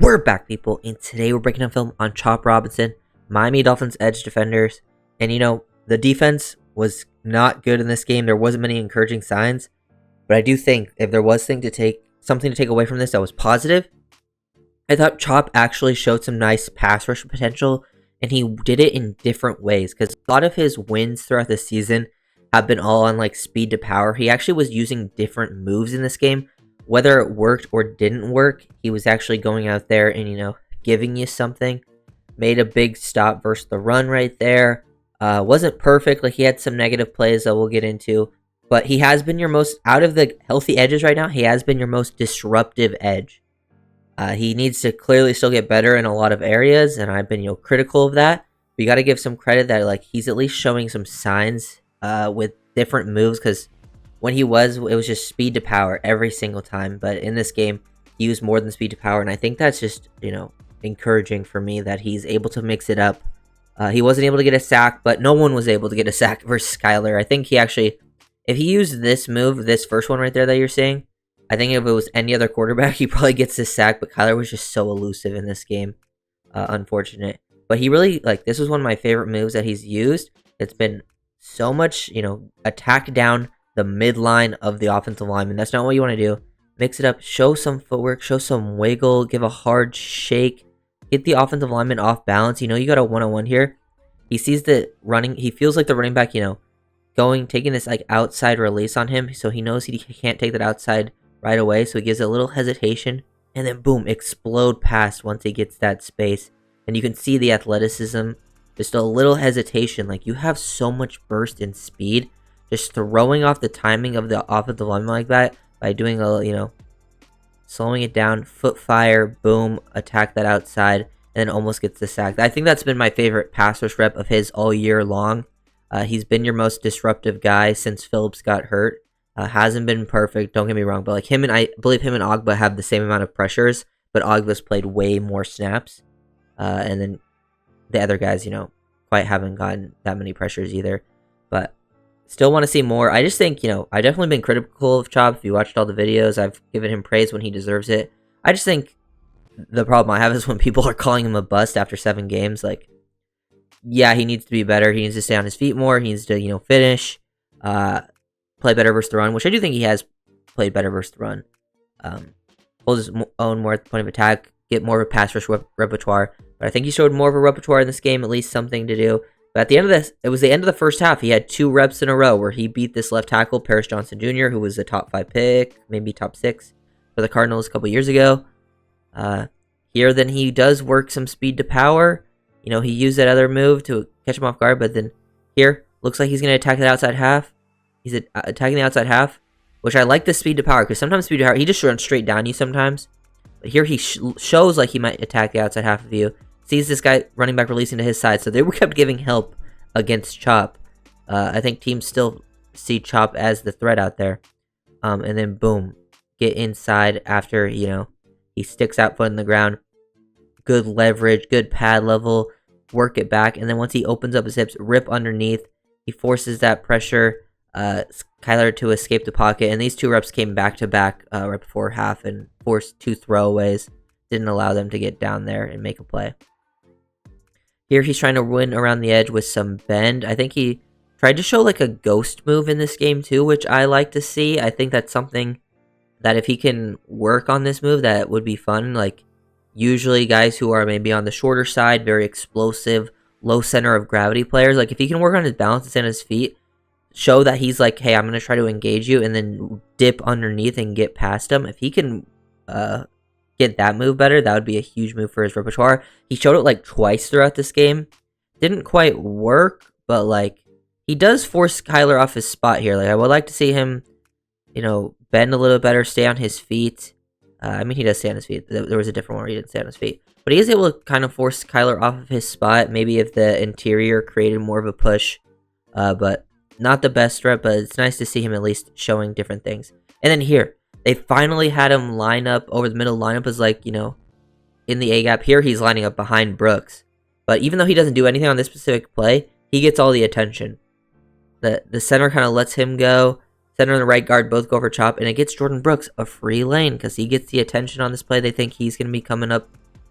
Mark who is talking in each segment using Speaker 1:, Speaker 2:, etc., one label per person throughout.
Speaker 1: We're back, people, and today we're breaking down film on Chop Robinson, Miami Dolphins edge defenders. And the defense was not good in this game. There wasn't many encouraging signs, but I do think if there was something to take away from this that was positive, I thought Chop actually showed some nice pass rush potential, and he did it in different ways. Because a lot of his wins throughout the season have been all on like speed to power. He actually was using different moves in this game. Whether it worked or didn't work, he was actually going out there and, giving you something. Made a big stop versus the run right there. Wasn't perfect. Like, he had some negative plays that we'll get into. But he has been your most, out of the healthy edges right now, he has been your most disruptive edge. He needs to clearly still get better in a lot of areas, and I've been, critical of that. But you got to give some credit that, like, he's at least showing some signs with different moves, because when it was just speed to power every single time. But in this game, he used more than speed to power, and I think that's just, encouraging for me that he's able to mix it up. He wasn't able to get a sack, but no one was able to get a sack versus Skyler. I think he actually, if he used this move, this first one right there that you're seeing, I think if it was any other quarterback, he probably gets this sack, but Kyler was just so elusive in this game. Unfortunate. But he really, this was one of my favorite moves that he's used. It's been so much, attack down the midline of the offensive lineman. That's not what you want to do. Mix it up, show some footwork, show some wiggle, give a hard shake, get the offensive lineman off balance. You got a one-on-one here. He sees the running, he feels like the running back, taking this outside release on him, so he knows he can't take that outside right away, so he gives a little hesitation, and then boom, explode past once he gets that space. And you can see the athleticism, just a little hesitation. Like, you have so much burst and speed. Just throwing off the timing of the offensive lineman like that by doing a, slowing it down, foot fire, boom, attack that outside, and then almost gets the sack. I think that's been my favorite pass rush rep of his all year long. He's been your most disruptive guy since Phillips got hurt. Hasn't been perfect, don't get me wrong, but I believe him and Ogba have the same amount of pressures, but Ogba's played way more snaps. And then the other guys, quite haven't gotten that many pressures either. But still want to see more. I just think, I've definitely been critical of Chop. If you watched all the videos, I've given him praise when he deserves it. I just think the problem I have is when people are calling him a bust after 7 games. Yeah, he needs to be better. He needs to stay on his feet more. He needs to, finish, play better versus the run, which I do think he has played better versus the run. Hold his own more at the point of attack, get more of a pass rush repertoire. But I think he showed more of a repertoire in this game, at least something to do. But at the end of this, it was the end of the first half. He had 2 reps in a row where he beat this left tackle, Paris Johnson Jr., who was a top 5 pick, maybe top 6 for the Cardinals a couple years ago. Here, then he does work some speed to power. He used that other move to catch him off guard, but then here, looks like he's going to attack that outside half. He's attacking the outside half, which I like the speed to power, because sometimes speed to power, he just runs straight down you sometimes. But here he shows like he might attack the outside half of you. Sees this guy running back releasing to his side, so they were kept giving help against Chop. I think teams still see Chop as the threat out there. And then boom, get inside after, he sticks out foot in the ground. Good leverage, good pad level, work it back, and then once he opens up his hips, rip underneath. He forces that pressure, Kyler to escape the pocket, and these 2 reps came back to back right before half and forced 2 throwaways. Didn't allow them to get down there and make a play. Here he's trying to win around the edge with some bend. I think he tried to show a ghost move in this game too, which I like to see. I think that's something that if he can work on this move, that would be fun. Usually guys who are maybe on the shorter side, very explosive, low center of gravity players, if he can work on his balance and stand on his feet, show that he's hey, I'm going to try to engage you, and then dip underneath and get past him. If he can get that move better, that would be a huge move for his repertoire. He showed it twice throughout this game. Didn't quite work, but he does force Kyler off his spot here. I would like to see him, bend a little better, stay on his feet. He does stay on his feet. There was a different one where he didn't stay on his feet. But he is able to kind of force Kyler off of his spot. Maybe if the interior created more of a push. But not the best rep, but it's nice to see him at least showing different things. And then here, they finally had him line up over the middle. Lineup is in the A-gap. Here he's lining up behind Brooks. But even though he doesn't do anything on this specific play, he gets all the attention. The center kind of lets him go. Center and the right guard both go for Chop, and it gets Jordan Brooks a free lane because he gets the attention on this play. They think he's going to be coming up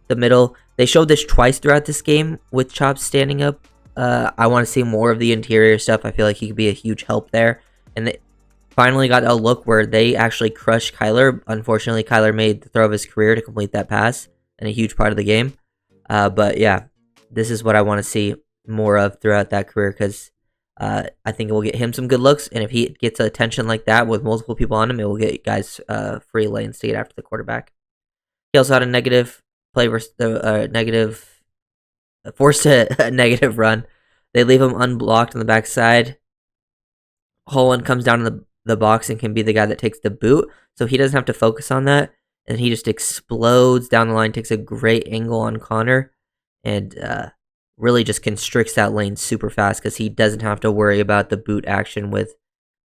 Speaker 1: the middle. They showed this twice throughout this game with Chop standing up. I want to see more of the interior stuff. I feel like he could be a huge help there. And they finally got a look where they actually crushed Kyler. Unfortunately, Kyler made the throw of his career to complete that pass and a huge part of the game. But yeah, this is what I want to see more of throughout that career, because I think it will get him some good looks. And if he gets attention like that with multiple people on him, it will get guys free lanes to get after the quarterback. He also had a negative play versus the forced a negative run. They leave him unblocked on the backside. Holland comes down in the box and can be the guy that takes the boot, so he doesn't have to focus on that. And he just explodes down the line, takes a great angle on Connor, and really just constricts that lane super fast because he doesn't have to worry about the boot action with,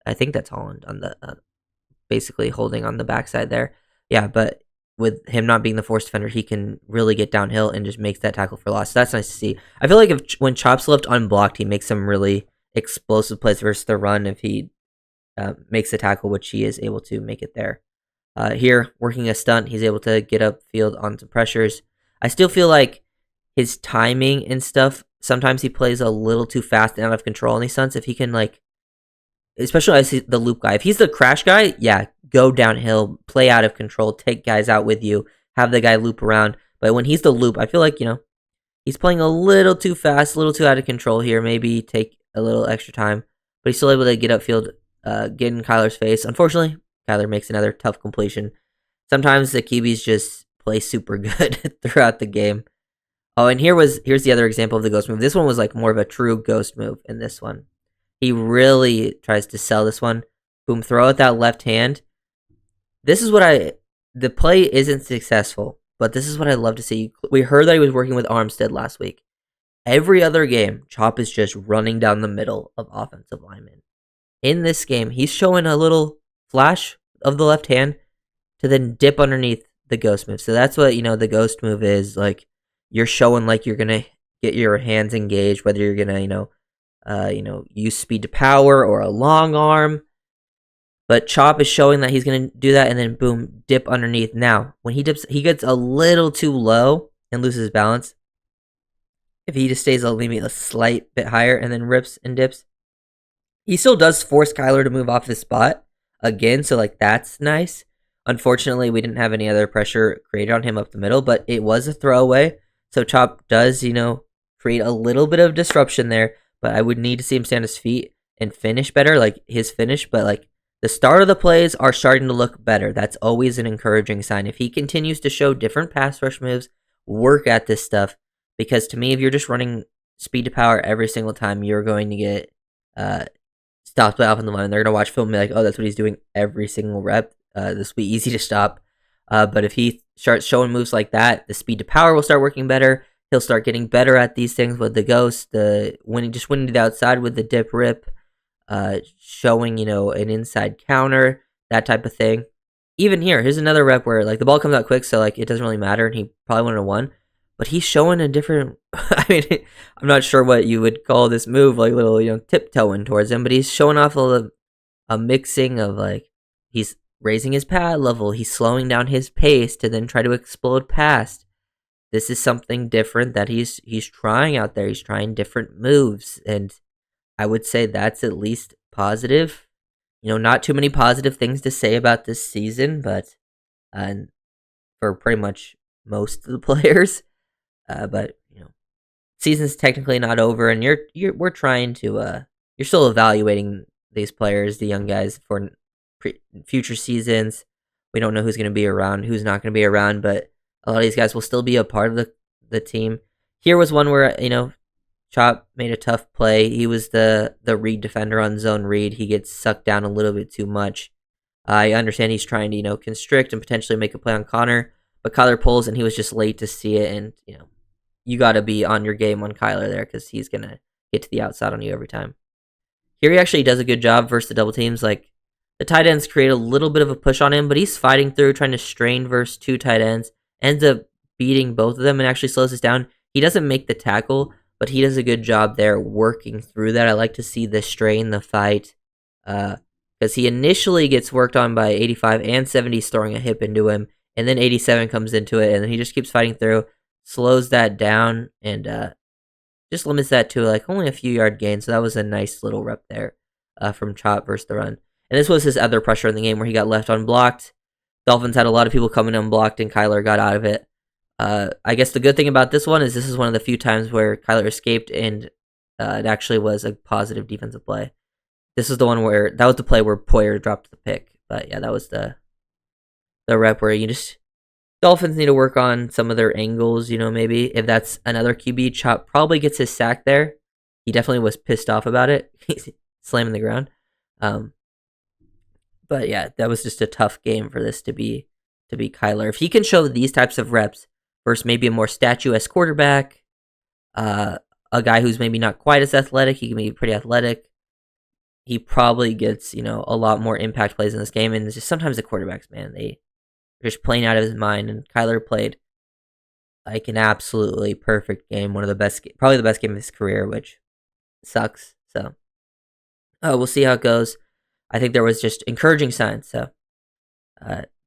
Speaker 1: I think that's Holland on the basically holding on the backside there. Yeah, but with him not being the force defender, he can really get downhill and just makes that tackle for loss. So that's nice to see. I feel like when Chop's left unblocked, he makes some really explosive plays versus the run if he makes the tackle, which he is able to make it there. Here, working a stunt, he's able to get upfield onto pressures. I still feel like his timing and stuff, sometimes he plays a little too fast and out of control on these stunts. If he can, like, especially as the loop guy, if he's the crash guy, yeah, go downhill, play out of control, take guys out with you, have the guy loop around. But when he's the loop, I feel like, he's playing a little too fast, a little too out of control here. Maybe take a little extra time. But he's still able to get upfield, get in Kyler's face. Unfortunately, Kyler makes another tough completion. Sometimes the QBs just play super good throughout the game. Oh, and here's the other example of the ghost move. This one was like more of a true ghost move in this one. He really tries to sell this one. Boom, throw out that left hand. This is what the play isn't successful, but this is what I love to see. We heard that he was working with Armstead last week. Every other game, Chop is just running down the middle of offensive linemen. In this game, he's showing a little flash of the left hand to then dip underneath the ghost move. So that's what, the ghost move is. Like, you're showing like you're going to get your hands engaged, whether you're going to, use speed to power or a long arm. But Chop is showing that he's going to do that and then boom, dip underneath. Now, when he dips, he gets a little too low and loses balance. If he just stays maybe a slight bit higher and then rips and dips, he still does force Kyler to move off his spot again. So, like, that's nice. Unfortunately, we didn't have any other pressure created on him up the middle, but it was a throwaway. So Chop does, create a little bit of disruption there, but I would need to see him stand his feet and finish better, like his finish. But, like, the start of the plays are starting to look better. That's always an encouraging sign. If he continues to show different pass rush moves, work at this stuff, because to me, if you're just running speed to power every single time, you're going to get stopped by offensive line. They're going to watch film and be like, oh, that's what he's doing every single rep. This will be easy to stop. But if he starts showing moves like that, the speed to power will start working better. He'll start getting better at these things with the ghost, winning to the outside with the dip rip, showing, an inside counter, that type of thing. Even here's another rep where, like, the ball comes out quick, so, like, it doesn't really matter, and he probably wouldn't have won. But he's showing a different, I'm not sure what you would call this move, like little, tiptoeing towards him, but he's showing off a mixing of, like, he's raising his pad level, he's slowing down his pace to then try to explode past. This is something different that he's trying out there. He's trying different moves, and I would say that's at least positive. Not too many positive things to say about this season, but for pretty much most of the players. But season's technically not over, and we're trying to you're still evaluating these players, the young guys, for future seasons. We don't know who's going to be around, who's not going to be around, but a lot of these guys will still be a part of the team. Here was one where Chop made a tough play. He was the read defender on zone read. He gets sucked down a little bit too much. I understand he's trying to constrict and potentially make a play on Connor, but Kyler pulls and he was just late to see it, and you got to be on your game on Kyler there because he's going to get to the outside on you every time. Here he actually does a good job versus the double teams. Like, the tight ends create a little bit of a push on him, but he's fighting through, trying to strain versus two tight ends, ends up beating both of them and actually slows us down. He doesn't make the tackle, but he does a good job there working through that. I like to see the strain, the fight, because he initially gets worked on by 85 and 70 throwing a hip into him, and then 87 comes into it, and then he just keeps fighting through. slows that down and just limits that to like only a few yard gains. So that was a nice little rep there from Chop versus the run. And this was his other pressure in the game where he got left unblocked. Dolphins had a lot of people coming unblocked, and Kyler got out of it. I guess the good thing about this one is this is one of the few times where Kyler escaped, and it actually was a positive defensive play. This is the one where that was the play where Poyer dropped the pick. But yeah, that was the rep where you just Dolphins need to work on some of their angles. Maybe if that's another QB, Chop probably gets his sack there. He definitely was pissed off about it. He's slamming the ground. But yeah, that was just a tough game for this to be Kyler. If he can show these types of reps versus maybe a more statuesque quarterback, a guy who's maybe not quite as athletic, he can be pretty athletic. He probably gets a lot more impact plays in this game. And it's just sometimes the quarterbacks, man, they're just playing out of his mind. And Kyler played like an absolutely perfect game, one of the best, probably the best game of his career, which sucks. So we'll see how it goes. I think there was just encouraging signs. So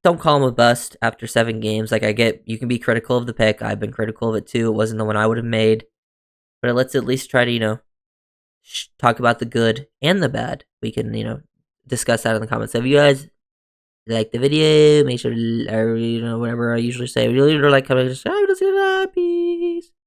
Speaker 1: don't call him a bust after 7 games. Like, I get you can be critical of the pick. I've been critical of it too. It wasn't the one I would have made. But let's at least try to, talk about the good and the bad. We can, discuss that in the comments. So if you guys like the video, make sure to, or, whatever I usually say, really like, comment, subscribe, peace.